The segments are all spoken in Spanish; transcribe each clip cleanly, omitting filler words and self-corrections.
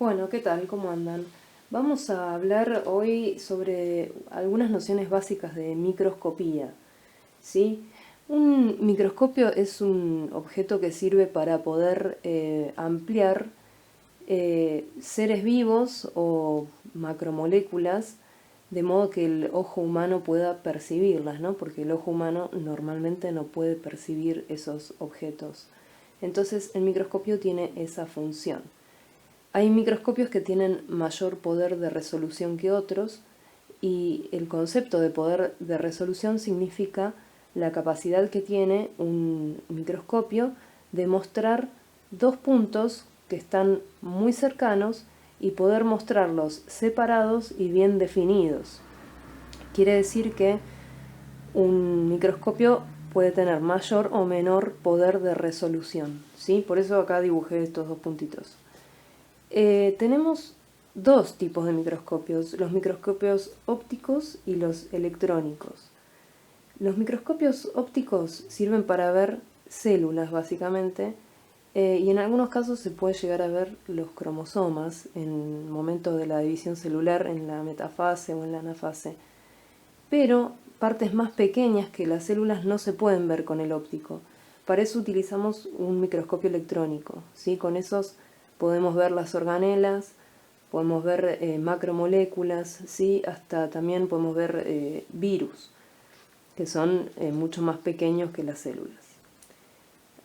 Bueno, ¿qué tal? ¿Cómo andan? Vamos a hablar hoy sobre algunas nociones básicas de microscopía, ¿sí? Un microscopio es un objeto que sirve para poder ampliar seres vivos o macromoléculas de modo que el ojo humano pueda percibirlas, ¿no? Porque el ojo humano normalmente no puede percibir esos objetos. Entonces el microscopio tiene esa función. Hay microscopios que tienen mayor poder de resolución que otros y el concepto de poder de resolución significa la capacidad que tiene un microscopio de mostrar dos puntos que están muy cercanos y poder mostrarlos separados y bien definidos. Quiere decir que un microscopio puede tener mayor o menor poder de resolución, ¿sí? Por eso acá dibujé estos dos puntitos. Tenemos dos tipos de microscopios, los microscopios ópticos y los electrónicos. Los microscopios ópticos sirven para ver células básicamente y en algunos casos se puede llegar a ver los cromosomas en momentos de la división celular en la metafase o en la anafase. Pero partes más pequeñas que las células no se pueden ver con el óptico. Para eso utilizamos un microscopio electrónico, ¿sí? Con esos podemos ver las organelas, podemos ver macromoléculas, ¿sí? Hasta también podemos ver virus, que son mucho más pequeños que las células.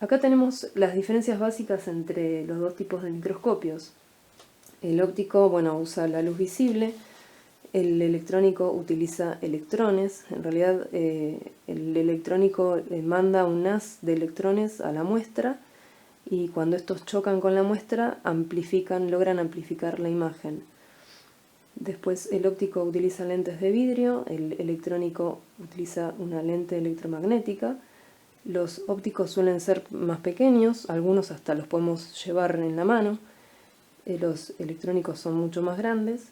Acá tenemos las diferencias básicas entre los dos tipos de microscopios. El óptico, bueno, usa la luz visible. El electrónico utiliza electrones. En realidad el electrónico manda un haz de electrones a la muestra y cuando estos chocan con la muestra logran amplificar la imagen. Después el óptico utiliza lentes de vidrio, el electrónico utiliza una lente electromagnética. Los ópticos suelen ser más pequeños, algunos hasta los podemos llevar en la mano. Los electrónicos son mucho más grandes.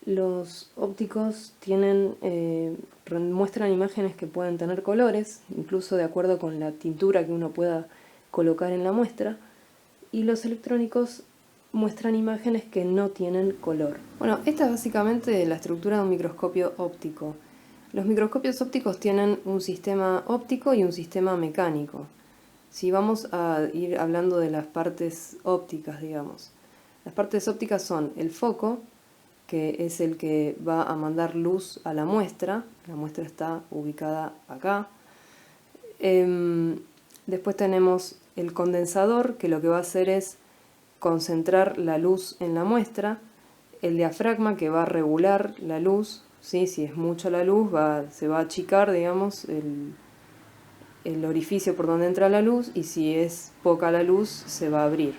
Los ópticos muestran imágenes que pueden tener colores, incluso de acuerdo con la tintura que uno pueda colocar en la muestra, y los electrónicos muestran imágenes que no tienen color. Bueno, esta es básicamente la estructura de un microscopio óptico. Los microscopios ópticos tienen un sistema óptico y un sistema mecánico. Si vamos a ir hablando de las partes ópticas, digamos. Las partes ópticas son el foco, que es el que va a mandar luz a la muestra está ubicada acá. Después tenemos el condensador, que lo que va a hacer es concentrar la luz en la muestra, el diafragma, que va a regular la luz, ¿sí? Si es mucha la luz se va a achicar, digamos, el orificio por donde entra la luz, y si es poca la luz se va a abrir.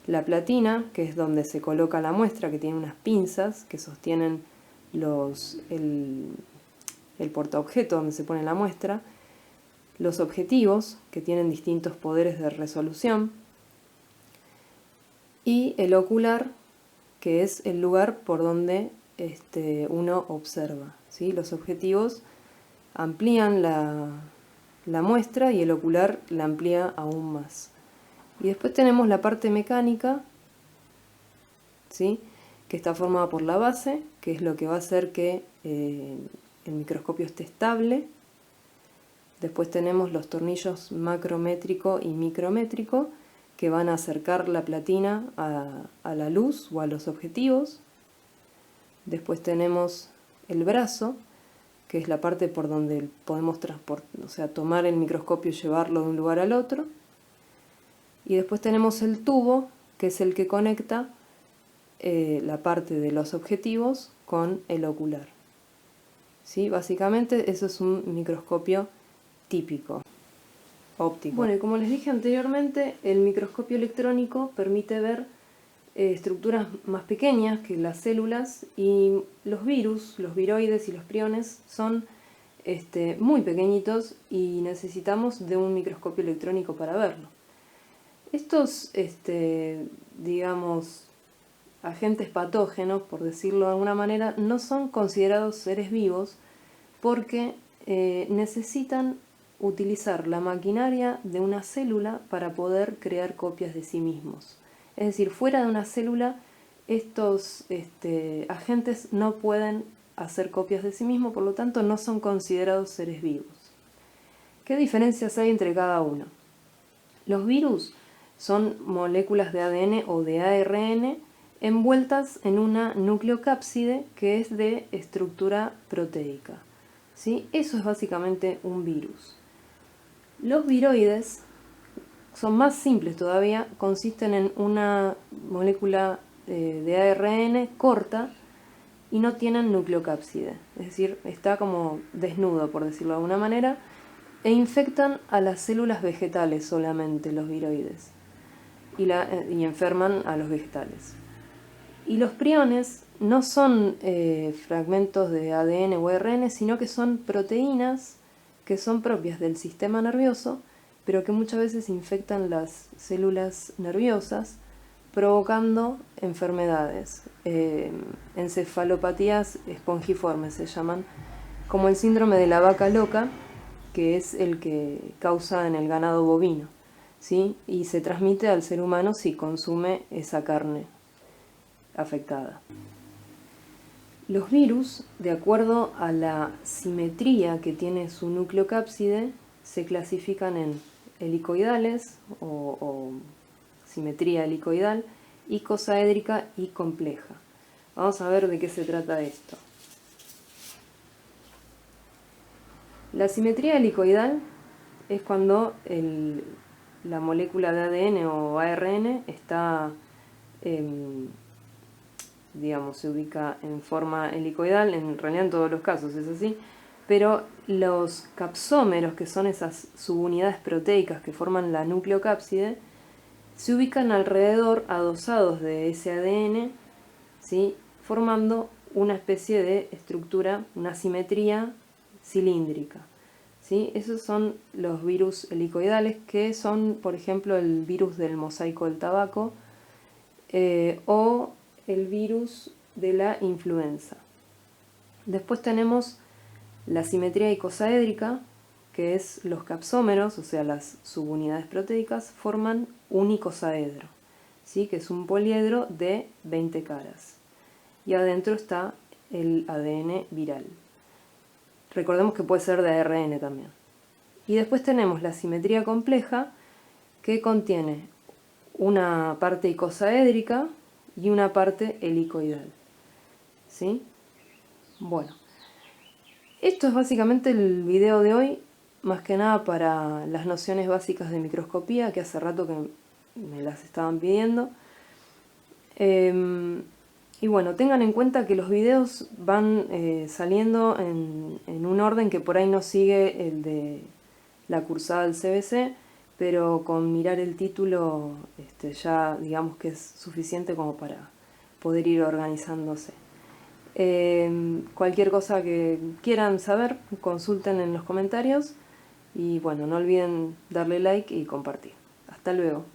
La platina, que es donde se coloca la muestra, que tiene unas pinzas que sostienen el portaobjeto donde se pone la muestra. Los objetivos, que tienen distintos poderes de resolución. Y el ocular, que es el lugar por donde uno observa, ¿sí? Los objetivos amplían la muestra y el ocular la amplía aún más. Y después tenemos la parte mecánica, ¿sí? Que está formada por la base, que es lo que va a hacer que el microscopio esté estable. Después tenemos los tornillos macrométrico y micrométrico, que van a acercar la platina a la luz o a los objetivos. Después tenemos el brazo, que es la parte por donde podemos tomar el microscopio y llevarlo de un lugar al otro. Y después tenemos el tubo, que es el que conecta la parte de los objetivos con el ocular. ¿Sí? Básicamente eso es un microscopio típico, óptico. Bueno, y como les dije anteriormente, el microscopio electrónico permite ver estructuras más pequeñas que las células, y los virus, los viroides y los priones son muy pequeñitos y necesitamos de un microscopio electrónico para verlo. Estos, digamos, agentes patógenos, por decirlo de alguna manera, no son considerados seres vivos porque necesitan utilizar la maquinaria de una célula para poder crear copias de sí mismos. Es decir, fuera de una célula, estos agentes no pueden hacer copias de sí mismos, por lo tanto no son considerados seres vivos. ¿Qué diferencias hay entre cada uno? Los virus son moléculas de ADN o de ARN envueltas en una nucleocápside que es de estructura proteica. ¿Sí? Eso es básicamente un virus. Los viroides son más simples todavía, consisten en una molécula de ARN corta y no tienen nucleocápside, es decir, está como desnudo, por decirlo de alguna manera, e infectan a las células vegetales solamente los viroides y enferman a los vegetales. Y los priones no son fragmentos de ADN o ARN, sino que son proteínas que son propias del sistema nervioso, pero que muchas veces infectan las células nerviosas, provocando enfermedades, encefalopatías espongiformes se llaman, como el síndrome de la vaca loca, que es el que causa en el ganado bovino, ¿sí? Y se transmite al ser humano si consume esa carne afectada. Los virus, de acuerdo a la simetría que tiene su nucleocápside, se clasifican en helicoidales o simetría helicoidal, icosaédrica y compleja. Vamos a ver de qué se trata esto. La simetría helicoidal es cuando la molécula de ADN o ARN está, digamos, se ubica en forma helicoidal, en realidad en todos los casos es así, pero los capsómeros, que son esas subunidades proteicas que forman la nucleocápside, se ubican alrededor, adosados de ese ADN, ¿sí? Formando una especie de estructura, una simetría cilíndrica. ¿Sí? Esos son los virus helicoidales, que son, por ejemplo, el virus del mosaico del tabaco o el virus de la influenza. Después tenemos la simetría icosaédrica, que es los capsómeros, o sea, las subunidades proteicas, forman un icosaedro, ¿sí? Que es un poliedro de 20 caras. Y adentro está el ADN viral. Recordemos que puede ser de ARN también. Y después tenemos la simetría compleja, que contiene una parte icosaédrica y una parte helicoidal. ¿Sí? Bueno, esto es básicamente el video de hoy, más que nada para las nociones básicas de microscopía, que hace rato que me las estaban pidiendo. Y bueno, tengan en cuenta que los videos van saliendo en un orden que por ahí no sigue el de la cursada del CBC, pero con mirar el título ya digamos que es suficiente como para poder ir organizándose. Cualquier cosa que quieran saber, consulten en los comentarios y bueno, no olviden darle like y compartir. Hasta luego.